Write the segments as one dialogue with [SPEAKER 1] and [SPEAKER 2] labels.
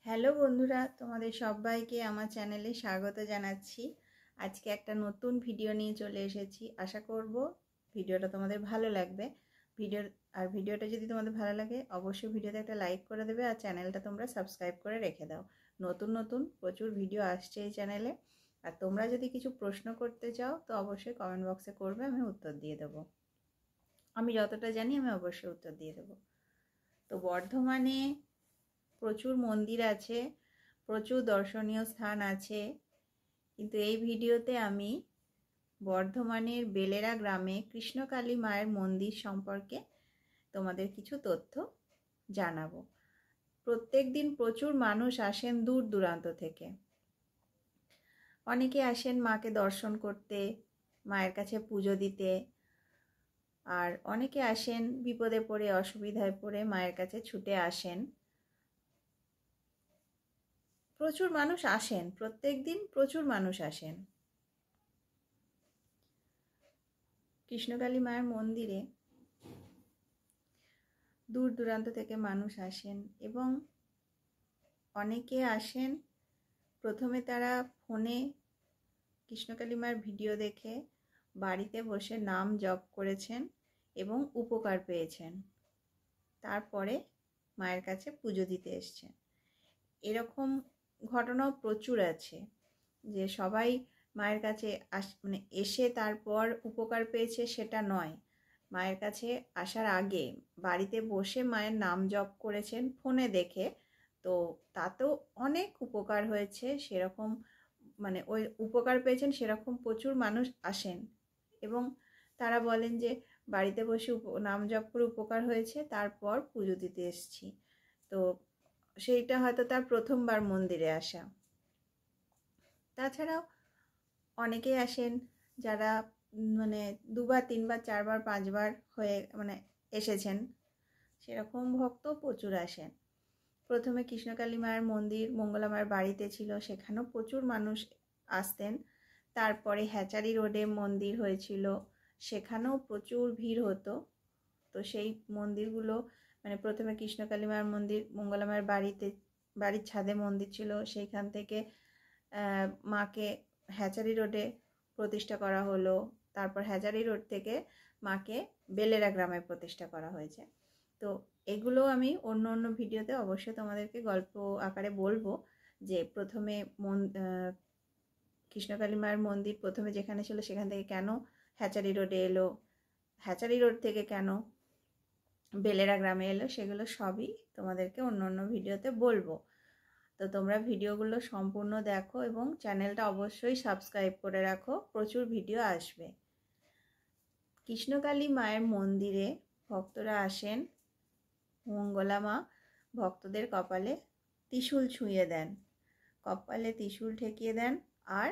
[SPEAKER 1] Hello বন্ধুরা, তোমাদের সবাইকে আমার চ্যানেলে স্বাগত জানাচ্ছি। আজকে একটা নতুন ভিডিও নিয়ে চলে এসেছি। আশা করব ভিডিওটা তোমাদের ভালো লাগবে। ভিডিওটা যদি তোমাদের ভালো লাগে অবশ্যই ভিডিওতে একটা লাইক করে দেবে আর চ্যানেলটা তোমরা সাবস্ক্রাইব করে রেখে দাও। নতুন নতুন প্রচুর ভিডিও আসছে এই চ্যানেলে। আর তোমরা যদি কিছু প্রশ্ন করতে চাও তো অবশ্যই কমেন্ট বক্সে করবে, আমি উত্তর দিয়ে দেবো। আমি যতটা জানি আমি অবশ্যই উত্তর দিয়ে দেবো। তো বর্ধমানে প্রচুর মন্দির আছে, প্রচুর দর্শনীয় স্থান আছে, কিন্তু এই ভিডিওতে আমি বর্ধমানের বেলেরা গ্রামে কৃষ্ণকালী মায়ের মন্দির সম্পর্কে তোমাদের কিছু তথ্য জানাবো। প্রত্যেক দিন প্রচুর মানুষ আসেন দূর দূরান্ত থেকে। অনেকে আসেন মাকে দর্শন করতে, মায়ের কাছে পুজো দিতে, আর অনেকে আসেন বিপদে পড়ে অসুবিধায় পড়ে মায়ের কাছে ছুটে আসেন। প্রচুর মানুষ আসেন, প্রত্যেক দিন প্রচুর মানুষ আসেন। কৃষ্ণকালী মায়ের মন্দিরে দূর দূরান্ত থেকে মানুষ আসেন এবং অনেকে আসেন প্রথমে তারা ফোনে কৃষ্ণকালী মায়ের ভিডিও দেখে বাড়িতে বসে নাম জপ করেছেন এবং উপকার পেয়েছেন, তারপরে মায়ের কাছে পুজো দিতে এসছেন। এরকম ঘটনাও প্রচুর আছে যে সবাই মায়ের কাছে এসে তারপর উপকার পেয়েছে সেটা নয়। মায়ের কাছে আসার আগে বাড়িতে বসে মায়ের নাম জপ করেছেন ফোনে দেখে, তো তাতেও অনেক উপকার হয়েছে। সেরকম ওই উপকার পেয়েছেন সেরকম প্রচুর মানুষ আসেন এবং তারা বলেন যে বাড়িতে বসে নাম জপ করে উপকার হয়েছে, তারপর পুজো দিতে এসছি। তো সেইটা হয়তো তার প্রথমবার মন্দিরে আসা। তাছাড়াও অনেকেই আসেন যারা দুবার তিনবার চারবার পাঁচবার হয়ে এসেছেন, সেরকম ভক্ত প্রচুর আসেন। প্রথমে কৃষ্ণকালী মায়ের মন্দির মঙ্গলা মায়ের বাড়িতে ছিল, সেখানেও প্রচুর মানুষ আসতেন। তারপরে হ্যাচারি রোডে মন্দির হয়েছিল, সেখানেও প্রচুর ভিড় হতো। তো সেই মন্দিরগুলো প্রথমে কৃষ্ণকালী মায়ের মন্দির মঙ্গলা মায়ের বাড়ির ছাদে মন্দির ছিল, সেইখান থেকে মাকে হ্যাচারি রোডে প্রতিষ্ঠা করা হলো। তারপর হ্যাচারি রোড থেকে মাকে বেলেরা গ্রামে প্রতিষ্ঠা করা হয়েছে। তো এগুলো আমি অন্য অন্য ভিডিওতে অবশ্যই তোমাদেরকে গল্প আকারে বলবো যে প্রথমে কৃষ্ণকালী মায়ের মন্দির প্রথমে যেখানে ছিল সেখান থেকে কেন হ্যাচারি রোডে এলো, হ্যাচারি রোড থেকে কেন বেলেরা গ্রামে এলো, সেগুলো সবই তোমাদেরকে অন্য অন্য ভিডিওতে বলবো। তো তোমরা ভিডিওগুলো সম্পূর্ণ দেখো এবং চ্যানেলটা অবশ্যই সাবস্ক্রাইব করে রাখো, প্রচুর ভিডিও আসবে। কৃষ্ণকালী মায়ের মন্দিরে ভক্তরা আসেন, মঙ্গলা মা ভক্তদের কপালে ত্রিশূল ছুঁয়ে দেন, কপালে ত্রিশূল ঠেকিয়ে দেন। আর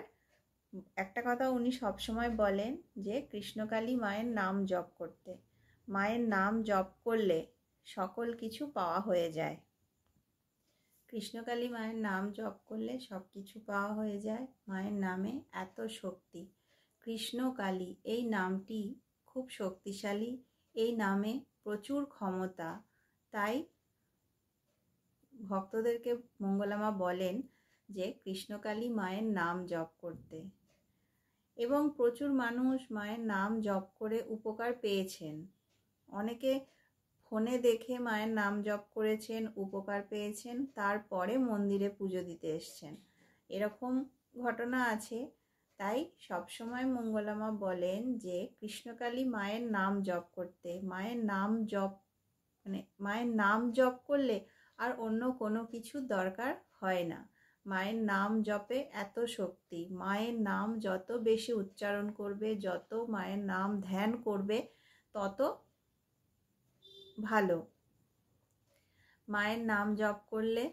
[SPEAKER 1] একটা কথা উনি সবসময় বলেন যে কৃষ্ণকালী মায়ের নাম জপ করতে, মায়ের নাম জপ করলে সকল কিছু পাওয়া হয়ে যায়। কৃষ্ণকালী মায়ের নাম জপ করলে সব কিছু পাওয়া হয়ে যায়। মায়ের নামে এত শক্তি। কৃষ্ণকালী এই নামটি খুব শক্তিশালী, এই নামে প্রচুর ক্ষমতা। তাই ভক্তদেরকে মঙ্গলা মা বলেন যে কৃষ্ণকালী মায়ের নাম জপ করতে, এবং প্রচুর মানুষ মায়ের নাম জপ করে উপকার পেয়েছেন। অনেকে ফোনে দেখে মায়ের নাম জপ করেছেন, উপকার পেয়েছেন, তারপরে মন্দিরে পুজো দিতে এসছেন, এরকম ঘটনা আছে। তাই সবসময় মঙ্গলা মা বলেন যে কৃষ্ণকালী মায়ের নাম জপ করতে। মায়ের নাম জপ করলে আর অন্য কোনো কিছু দরকার হয় না। মায়ের নাম জপে এত শক্তি। মায়ের নাম যত বেশি উচ্চারণ করবে, যত মায়ের নাম ধ্যান করবে, তত ভালো। মায়ের নাম জপ করলে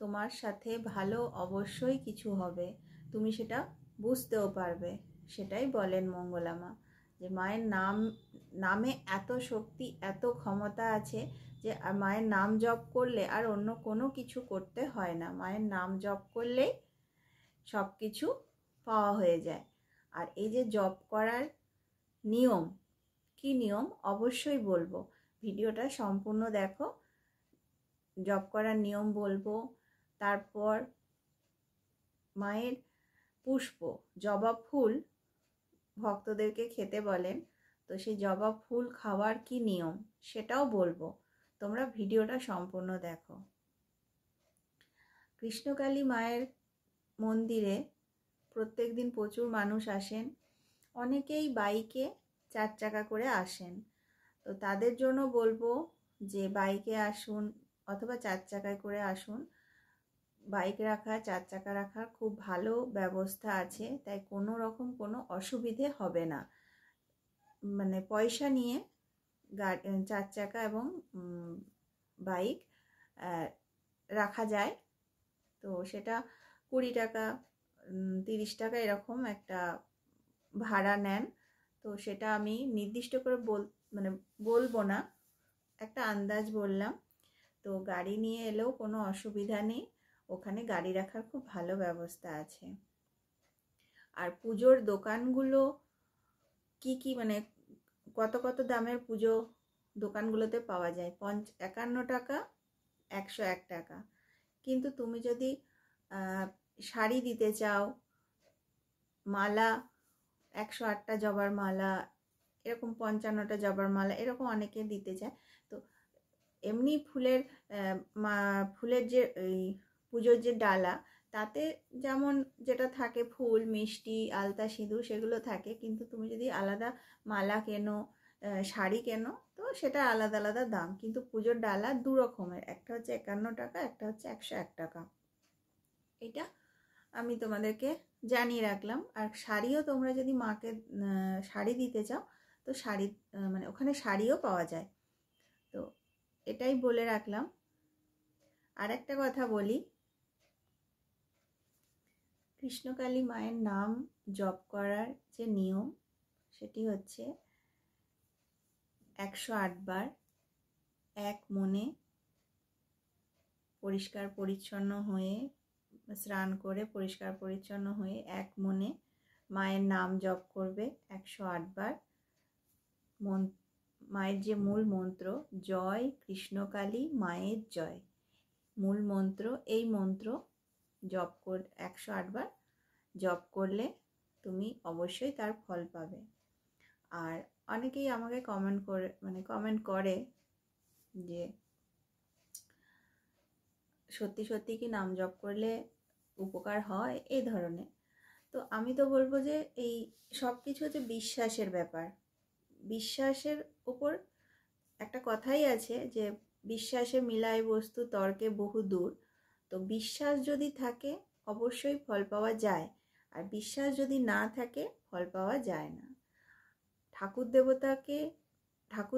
[SPEAKER 1] তোমার সাথে ভালো অবশ্যই কিছু হবে, তুমি সেটা বুঝতেও পারবে। সেটাই বলেন মঙ্গলা মা যে মায়ের নামে এত শক্তি, এত ক্ষমতা আছে যে মায়ের নাম জপ করলে আর অন্য কোনো কিছু করতে হয় না। মায়ের নাম জপ করলেই সব কিছু পাওয়া হয়ে যায়। আর এই যে জপ করার নিয়ম, কি নিয়ম অবশ্যই বলবো, ভিডিওটা সম্পূর্ণ দেখো। জপ করার নিয়ম বলবো। তারপর মায়ের পুষ্প, জবা ফুল ভক্তদেরকে খেতে বলেন, তো সেই জবা ফুল খাওয়ার কি নিয়ম সেটাও বলবো, তোমরা ভিডিওটা সম্পূর্ণ দেখো। কৃষ্ণকালী মায়ের মন্দিরে প্রত্যেক দিন প্রচুর মানুষ আসেন, অনেকেই বাইকে 4 চাকা করে আসেন। তো তাদের জন্য বলবো যে বাইকে আসুন অথবা 4 চাকায় করে আসুন। বাইক রাখা, 4 চাকা রাখার খুব ভালো ব্যবস্থা আছে, তাই কোনো রকম কোনো অসুবিধে হবে না। মানে পয়সা নিয়ে 4 চাকা এবং বাইক রাখা যায়। তো সেটা 20 টাকা 30 টাকা এরকম একটা ভাড়া নেন। তো সেটা আমি নির্দিষ্ট করে বলবো না, একটা আন্দাজ বললাম। তো গাড়ি নিয়ে এলেও কোনো অসুবিধা নেই, ওখানে গাড়ি রাখার খুব ভালো ব্যবস্থা আছে। আর পুজোর দোকানগুলো কি মানে কত কত দামের পুজো দোকানগুলোতে পাওয়া যায়, 51 টাকা, 101 টাকা। কিন্তু তুমি যদি শাড়ি দিতে চাও, মালা 108টা জবার মালা, এরকম 55টা জবার মালা, এরকম অনেকে দিতে চায়। তো এমনি ফুলের যে পুজোর যে ডালা, তাতে যেমন যেটা থাকে ফুল, মিষ্টি, আলতা, সিঁদুর সেগুলো থাকে, কিন্তু তুমি যদি আলাদা মালা কেনো, শাড়ি কেনো, তো সেটা আলাদা আলাদা দাম। কিন্তু পুজোর ডালা 2 রকমের, একটা হচ্ছে 51 টাকা, একটা হচ্ছে 101 টাকা। এটা আমি তোমাদেরকে জানিয়ে রাখলাম। আর শাড়িও তোমরা যদি মাকে শাড়ি দিতে চাও, তো শাড়ি মানে ওখানে শাড়িও পাওয়া যায়। তো এটাই বলে রাখলাম। আর একটা কথা বলি, কৃষ্ণকালী মায়ের নাম জপ করার যে নিয়ম, সেটি হচ্ছে 108 বার এক মনে পরিষ্কার পরিচ্ছন্ন হয়ে, স্নান করে পরিষ্কার পরিচ্ছন্ন হয়ে এক মনে মায়ের নাম জপ করবে 108 বার। মায়ের যে মূল মন্ত্র, জয় কৃষ্ণকালী মায়ের জয়, মূল মন্ত্র, এই মন্ত্র জপ 108 বার জপ করলে তুমি অবশ্যই তার ফল পাবে। আর অনেকেই আমাকে কমেন্ট করে যে সত্যি সত্যি কি নাম জপ করলে উপকার হয়, এই ধরনের। তো আমি তো বলবো যে এই সব কিছু হচ্ছে বিশ্বাসের ব্যাপার। বিশ্বাসের উপর একটা কথাই আছে যে বিশ্বাসে মিলায় বস্তু তর্কে বহু দূর। তো বিশ্বাস যদি থাকে অবশ্যই ফল পাওয়া যায়, আর বিশ্বাস যদি না থাকে ফল পাওয়া যায় না। ঠাকুর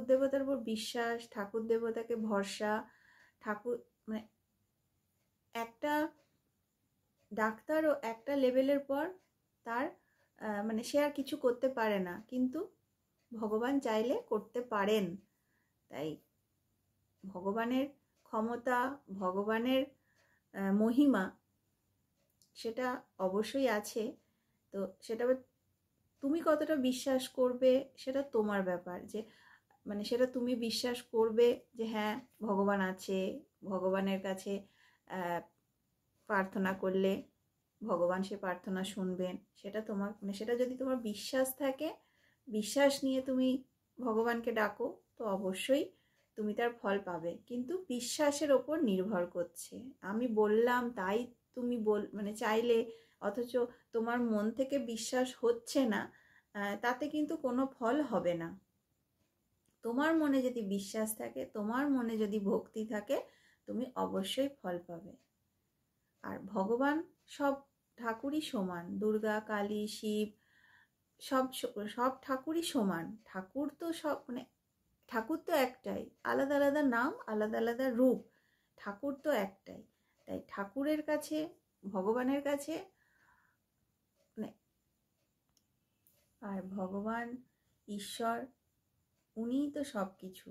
[SPEAKER 1] দেবতার উপর বিশ্বাস, ঠাকুর দেবতাকে ভরসা, মানে একটা ডাক্তারও একটা লেভেলের পর তার মানে সে আর কিছু করতে পারে না, কিন্তু ভগবান চাইলে করতে পারেন। তাই ভগবানের ক্ষমতা, ভগবানের মহিমা সেটা অবশ্যই আছে। তো সেটা তুমি কতটা বিশ্বাস করবে সেটা তোমার ব্যাপার। যে মানে সেটা তুমি বিশ্বাস করবে যে হ্যাঁ ভগবান আছে, ভগবানের কাছে প্রার্থনা করলে ভগবান সে প্রার্থনা শুনবেন, সেটা তোমার মানে সেটা যদি তোমার বিশ্বাস থাকে, বিশ্বাস নিয়ে তুমি ভগবানকে ডাকো, তো অবশ্যই তুমি তার ফল পাবে। কিন্তু বিশ্বাসের ওপর নির্ভর করছে। আমি বললাম তাই তুমি মানে চাইলে, অথচ তোমার মন থেকে বিশ্বাস হচ্ছে না, তাতে কিন্তু কোনো ফল হবে না। তোমার মনে যদি বিশ্বাস থাকে, তোমার মনে যদি ভক্তি থাকে, তুমি অবশ্যই ফল পাবে। আর ভগবান সব ঠাকুরই সমান, দুর্গা, কালী, শিব, সব ঠাকুরই সমান। ঠাকুর তো সব মানে ঠাকুর তো একটাই, আলাদা আলাদা নাম, আলাদা আলাদা রূপ, ঠাকুর তো একটাই। তাই ঠাকুরের কাছে, ভগবানের কাছে মানে, আর ভগবান ঈশ্বর উনিই তো সব কিছু।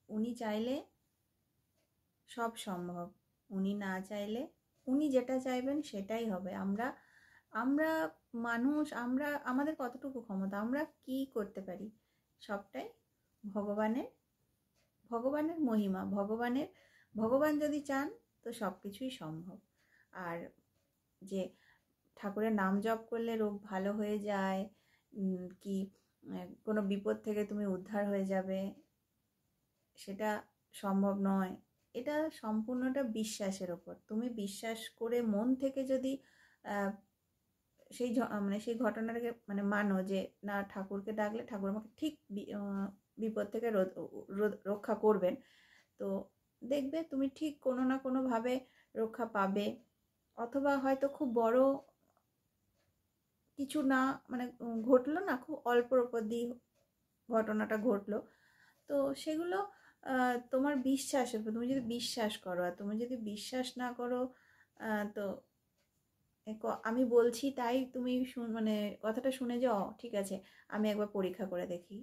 [SPEAKER 1] উনি চাইলে সব সম্ভব, উনি না চাইলে, উনি যেটা চাইবেন সেটাই হবে। আমরা মানুষ, আমাদের কতটুকু ক্ষমতা, আমরা কি করতে পারি? সবটাই ভগবানের মহিমা, ভগবানের ভগবান যদি চান তো সব কিছুই সম্ভব। আর যে ঠাকুরের নাম জপ করলে রোগ ভালো হয়ে যায়, কি কোনো বিপদ থেকে তুমি উদ্ধার হয়ে যাবে, সেটা সম্ভব নয়। এটা সম্পূর্ণটা বিশ্বাসের ওপর। তুমি বিশ্বাস করে মন থেকে যদি সেই ঘটনাটাকে মানো যে না, ঠাকুরকে ডাকলে ঠাকুর আমাকে ঠিক বিপদ থেকে রক্ষা করবেন, তো দেখবে তুমি ঠিক কোনো না কোনোভাবে রক্ষা পাবে। অথবা হয়তো খুব বড় কিছু না ঘটলো না, খুব অল্পর ওপর দিয়ে ঘটনাটা ঘটলো, তো সেগুলো তোমার বিশ্বাসের উপর। তুমি যদি বিশ্বাস করো, আর তুমি যদি বিশ্বাস না করো, তো আমি বলছি তাই তুমি কথাটা শুনে যে ঠিক আছে আমি একবার পরীক্ষা করে দেখি,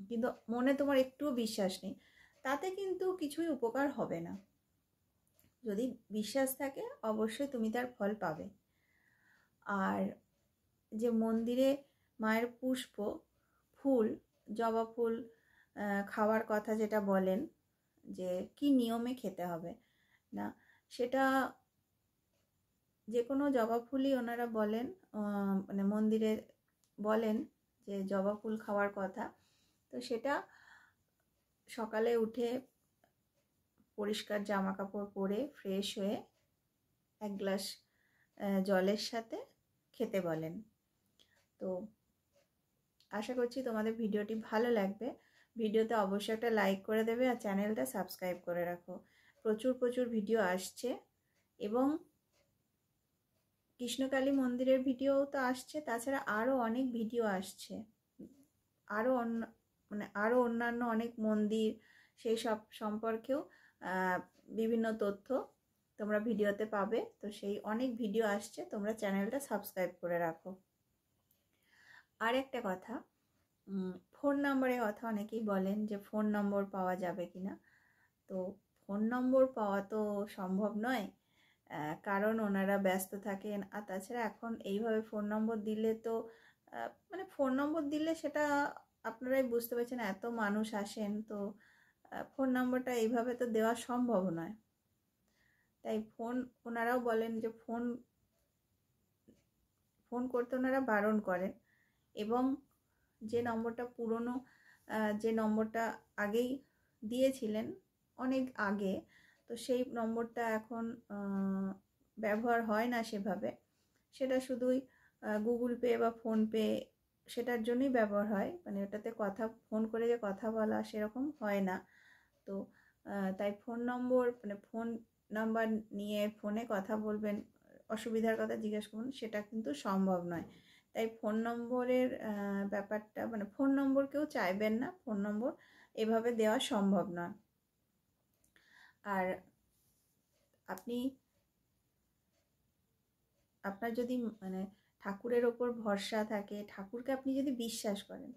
[SPEAKER 1] কিন্তু মনে তোমার একটুও বিশ্বাস নেই, তাতে কিন্তু কিছুই উপকার হবে না। যদি বিশ্বাস থাকে অবশ্যই তুমি তার ফল পাবে। আর যে মন্দিরে মায়ের পুষ্প, ফুল, জবা ফুল খাওয়ার কথা যেটা বলেন যে কি নিয়মে খেতে হবে না, সেটা যে কোনো জবা ফুলই ওনারা বলেন, মন্দিরে বলেন যে জবা ফুল খাওয়ার কথা। তো সেটা সকালে উঠে পরিষ্কার জামা কাপড় পরে ফ্রেশ হয়ে এক গ্লাস জলের সাথে খেতে বলেন। তো আশা করছি তোমাদের ভিডিওটি ভালো লাগবে। ভিডিওতে অবশ্যই একটা লাইক করে দেবে আর চ্যানেলটা সাবস্ক্রাইব করে রাখো। প্রচুর ভিডিও আসছে, এবং কৃষ্ণকালী মন্দিরের ভিডিও তো আসছে, তাছাড়া আরও অনেক ভিডিও আসছে, আরও অন্যান্য অনেক মন্দির, সেই সব সম্পর্কেও বিভিন্ন তথ্য তোমরা ভিডিওতে পাবে। তো সেই অনেক ভিডিও আসছে, তোমরা চ্যানেলটা সাবস্ক্রাইব করে রাখো। আর একটা কথা, ফোন নম্বরের কথা অনেকেই বলেন যে ফোন নম্বর পাওয়া যাবে কিনা। তো ফোন নম্বর পাওয়া তো সম্ভব নয়, কারণ ওনারা ব্যস্ত থাকেন। আর তাছাড়া এখন এইভাবে ফোন নম্বর দিলে তো ফোন নম্বর দিলে সেটা আপনারাই বুঝতে পারছেন, এত মানুষ আসেন, তো ফোন নম্বরটা এইভাবে তো দেওয়া সম্ভব নয়। তাই ওনারাও বলেন যে ফোন করতে ওনারা বারণ করেন, এবং যে নম্বরটা পুরনো, যে নম্বরটা আগেই দিয়েছিলেন অনেক আগে, তো সেই নম্বরটা এখন ব্যবহার হয় না সেভাবে। সেটা শুধুই গুগল পে বা ফোনপে সেটার জন্যই ব্যবহার হয়, ওটাতে ফোন করে যে কথা বলা সেরকম হয় না। তো তাই ফোন নাম্বার নিয়ে ফোনে কথা বলবেন, অসুবিধার কথা জিজ্ঞেস করুন, সেটা কিন্তু সম্ভব নয়। তাই ফোন নম্বরের ব্যাপারটা ফোন নম্বর কেউ চাইবেন না, ফোন নম্বর এভাবে দেওয়া সম্ভব নয়। আর আপনার যদি ঠাকুরের ওপর ভরসা থাকে, ঠাকুরকে আপনি যদি বিশ্বাস করেন,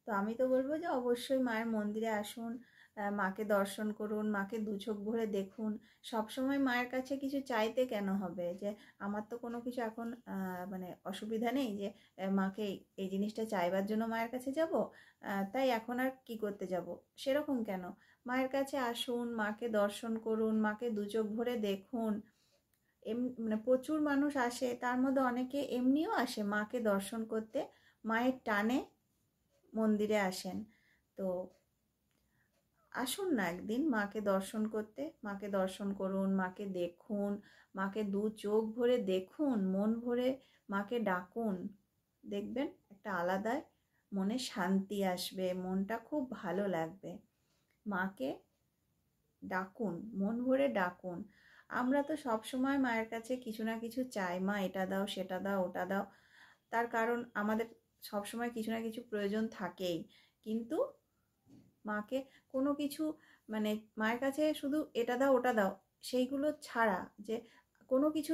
[SPEAKER 1] তো আমি তো বলবো যে অবশ্যই মায়ের মন্দিরে আসুন, মাকে দর্শন করুন, মাকে দু চোখ ভরে দেখুন। সবসময় মায়ের কাছে কিছু চাইতে কেন হবে, যে আমার তো কোনো কিছু এখন অসুবিধা নেই যে মাকে এই জিনিসটা চাইবার জন্য মায়ের কাছে যাব, তাই এখন আর কি করতে যাব, সেরকম কেন। মায়ের কাছে আসুন, মাকে দর্শন করুন, মাকে দু চোখ ভরে দেখুন। প্রচুর মানুষ আসে, তার মধ্যে অনেকে এমনিও আসে মাকে দর্শন করতে, মায়ের টানে মন্দিরে আসেন। তো আসুন না একদিন মাকে দর্শন করতে, মাকে দর্শন করুন, মাকে দেখুন, মাকে দু চোখ ভরে দেখুন, মন ভরে মাকে ডাকুন। দেখবেন একটা আলাদাই মনে শান্তি আসবে, মনটা খুব ভালো লাগবে। মাকে ডাকুন, মন ভরে ডাকুন। আমরা তো সব সময় মায়ের কাছে কিছু না কিছু চাই, মা এটা দাও, সেটা দাও, ওটা দাও। তার কারণ আমাদের সব সময় কিছু না কিছু প্রয়োজন থাকেই, কিন্তু মাকে কোনো কিছু মায়ের কাছে শুধু এটা দাও ওটা দাও সেইগুলো ছাড়া যে কোনো কিছু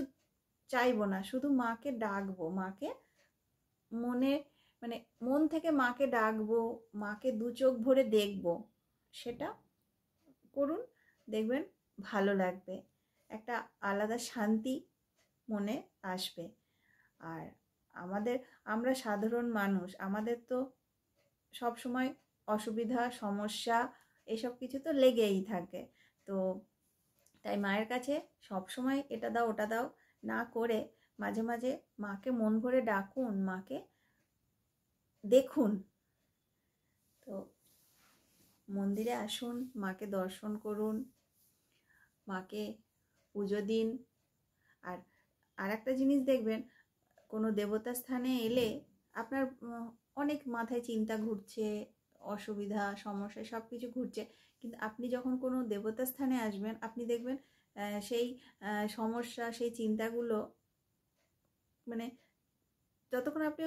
[SPEAKER 1] চাইবো না, শুধু মাকে ডাকবো, মাকে মন থেকে মাকে ডাকবো, মাকে দু চোখ ভরে দেখবো, সেটা করুন, দেখবেন ভালো লাগবে, একটা আলাদা শান্তি মনে আসবে। আর আমরা সাধারণ মানুষ, আমাদের তো সব সময় অসুবিধা, সমস্যা, এসব কিছু তো লেগেই থাকে। তো তাই মায়ের কাছে সবসময় এটা দাও ওটা দাও না করে মাঝে মাঝে মাকে মন ভরে ডাকুন, মাকে দেখুন। তো মন্দিরে আসুন, মাকে দর্শন করুন, মাকে পুজো দিন। আর একটা জিনিস দেখবেন, কোনো দেবতা স্থানে এলে আপনার অনেক মাথায় চিন্তা ঘুরছে, অসুবিধা সমস্যা সব কিছু ঘুরছে, কিন্তু আপনি যখন কোনো দেবতা স্থানে আসবেন আপনি দেখবেন সেই সমস্যা সেই চিন্তাগুলো মানে যতক্ষণ আপনি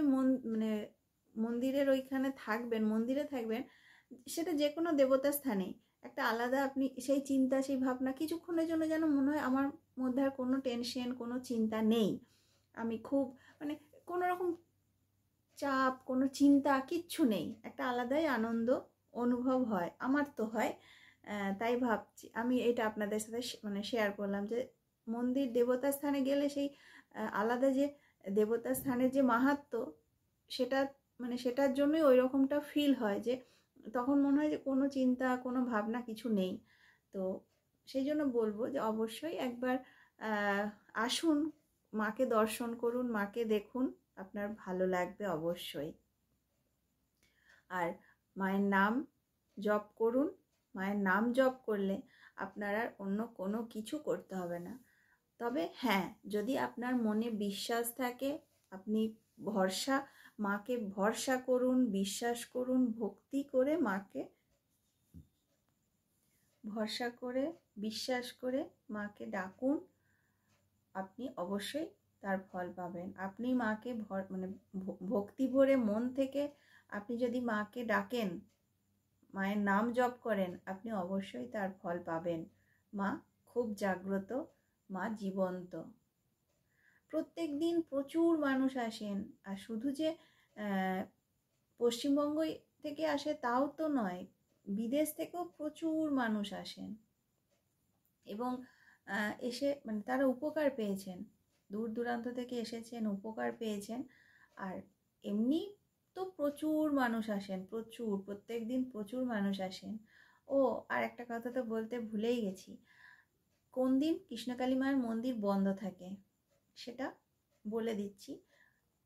[SPEAKER 1] মন্দিরের ওইখানে থাকবেন, মন্দিরে থাকবেন, সেটা যে কোনো দেবতা স্থানে একটা আলাদা আপনি সেই চিন্তা সেই ভাবনা কিছুক্ষণের জন্য যেন মনে হয় আমার মধ্যে আর কোনো টেনশন কোনো চিন্তা নেই, আমি খুব কোনো রকম চাপ কোনো চিন্তা কিচ্ছু নেই, একটা আলাদাই আনন্দ অনুভব হয়, আমার তো হয়। তাই ভাবছি আমি এটা আপনাদের সাথে শেয়ার করলাম যে মন্দির দেবতা স্থানে গেলে সেই আলাদা যে দেবতা স্থানের যে মাহাত্ম্য সেটা সেটার জন্যই ওই রকমটা ফিল হয়, যে তখন মনে হয় যে কোনো চিন্তা কোনো ভাবনা কিছু নেই। তো সেই জন্য বলবো যে অবশ্যই একবার আসুন, মাকে দর্শন করুন, মাকে দেখুন, আপনার ভালো লাগবে অবশ্যই। আর মায়ের নাম জপ করুন, মায়ের নাম জপ করলে আপনার আর অন্য কোনো কিছু করতে হবে না। তবে হ্যাঁ, যদি আপনার মনে বিশ্বাস থাকে, আপনি মাকে ভরসা করুন, বিশ্বাস করুন, ভক্তি করে মাকে ভরসা করে বিশ্বাস করে মাকে ডাকুন, আপনি অবশ্যই তার ফল পাবেন। আপনি মাকে ভক্তি ভরে মন থেকে আপনি যদি মাকে ডাকেন, মায়ের নাম জপ করেন, আপনি অবশ্যই তার ফল পাবেন। মা খুব জাগ্রত, মা জীবন্ত। প্রত্যেক দিন প্রচুর মানুষ আসেন, আর শুধু যে পশ্চিমবঙ্গ থেকে আসে তাও তো নয়, বিদেশ থেকেও প্রচুর মানুষ আসেন এবং এসে তারা উপকার পেয়েছেন, দূর দূরান্ত থেকে এসেছেন, উপকার পেয়েছেন। আর এমনি তো প্রচুর মানুষ আসেন, প্রত্যেক দিন প্রচুর মানুষ আসেন। ও আর একটা কথা তো বলতে ভুলেই গেছি, কোন দিন কৃষ্ণকালী মায়ের মন্দির বন্ধ থাকে সেটা বলে দিচ্ছি।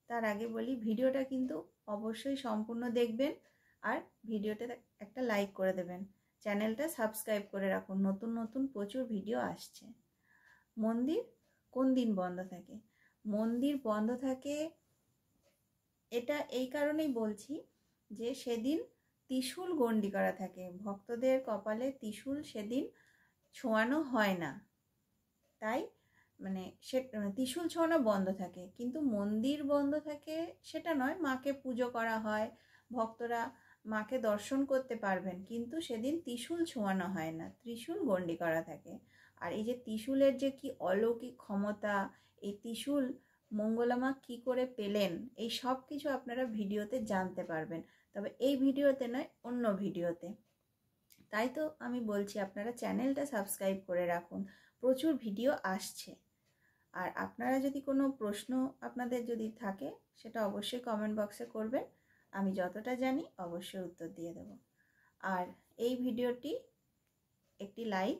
[SPEAKER 1] তার আগে বলি, ভিডিওটা কিন্তু অবশ্যই সম্পূর্ণ দেখবেন, আর ভিডিওতে একটা লাইক করে দেবেন, চ্যানেলটা সাবস্ক্রাইব করে রাখুন, নতুন নতুন প্রচুর ভিডিও আসছে। মন্দির কোন দিন বন্ধ থাকে? মন্দির বন্ধ থাকে এটা এই কারণেই বলছি যে সেদিন ত্রিশূল গণ্ডি করা থাকে, ভক্তদের কপালে ত্রিশূল সেদিন ছোঁয়ানো হয় না, তাই ত্রিশূল ছোঁয়ানো বন্ধ থাকে। কিন্তু মন্দির বন্ধ থাকে সেটা নয়, মাকে পুজো করা হয়, ভক্তরা মাকে দর্শন করতে পারবেন, কিন্তু সেদিন ত্রিশূল ছোঁয়ানো হয় না, ত্রিশূল গণ্ডি করা থাকে। আর এই যে ত্রিশূলের যে কি অলৌকিক ক্ষমতা, এই ত্রিশূল মঙ্গলামা কি করে পেলেন, এই সব কিছু আপনারা ভিডিওতে জানতে পারবেন, তবে এই ভিডিওতে নয়, অন্য ভিডিওতে। তাই তো আমি বলছি আপনারা চ্যানেলটা সাবস্ক্রাইব করে রাখুন, প্রচুর ভিডিও আসছে। আর আপনারা যদি কোনো প্রশ্ন আপনাদের যদি থাকে সেটা অবশ্যই কমেন্ট বক্সে করবেন, আমি যতটা জানি অবশ্যই উত্তর দিয়ে দেব। আর এই ভিডিওটি একটি লাইক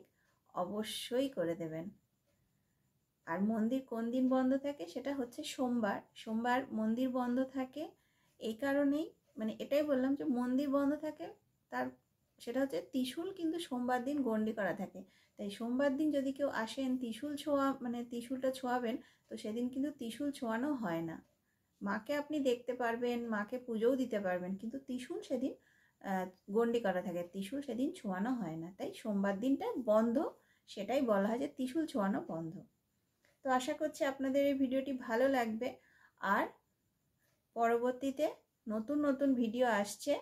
[SPEAKER 1] অবশ্যই করে দেবেন। আর মন্দির কোন দিন বন্ধ থাকে সেটা হচ্ছে সোমবার মন্দির বন্ধ থাকে। এই কারণেই এটাই বললাম যে মন্দির বন্ধ থাকে, সেটা হচ্ছে ত্রিশূল কিন্তু সোমবার দিন গণ্ডি করা থাকে। তাই সোমবার দিন যদি কেউ আসেন ত্রিশূলটা ছোঁয়াবেন, তো সেদিন কিন্তু ত্রিশূল ছোঁয়ানো হয় না। মাকে আপনি দেখতে পারবেন, মাকে পুজোও দিতে পারবেন, কিন্তু ত্রিশূল সেদিন গণ্ডি করা থাকে, ত্রিশূল সেদিন ছোঁয়ানো হয় না। তাই সোমবার দিনটা বন্ধ, সেটাই বলা হয় যে ত্রিশূল ছোঁয়ানো বন্ধ। তো আশা করছি আপনাদের এই ভিডিওটি ভালো লাগবে। আর পরবর্তীতে নতুন নতুন ভিডিও আসছে,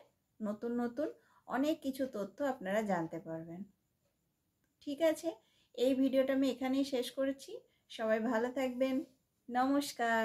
[SPEAKER 1] নতুন নতুন অনেক কিছু তথ্য আপনারা জানতে পারবেন। ঠিক আছে, এই ভিডিওটা আমি এখানেই শেষ করেছি। সবাই ভালো থাকবেন। নমস্কার।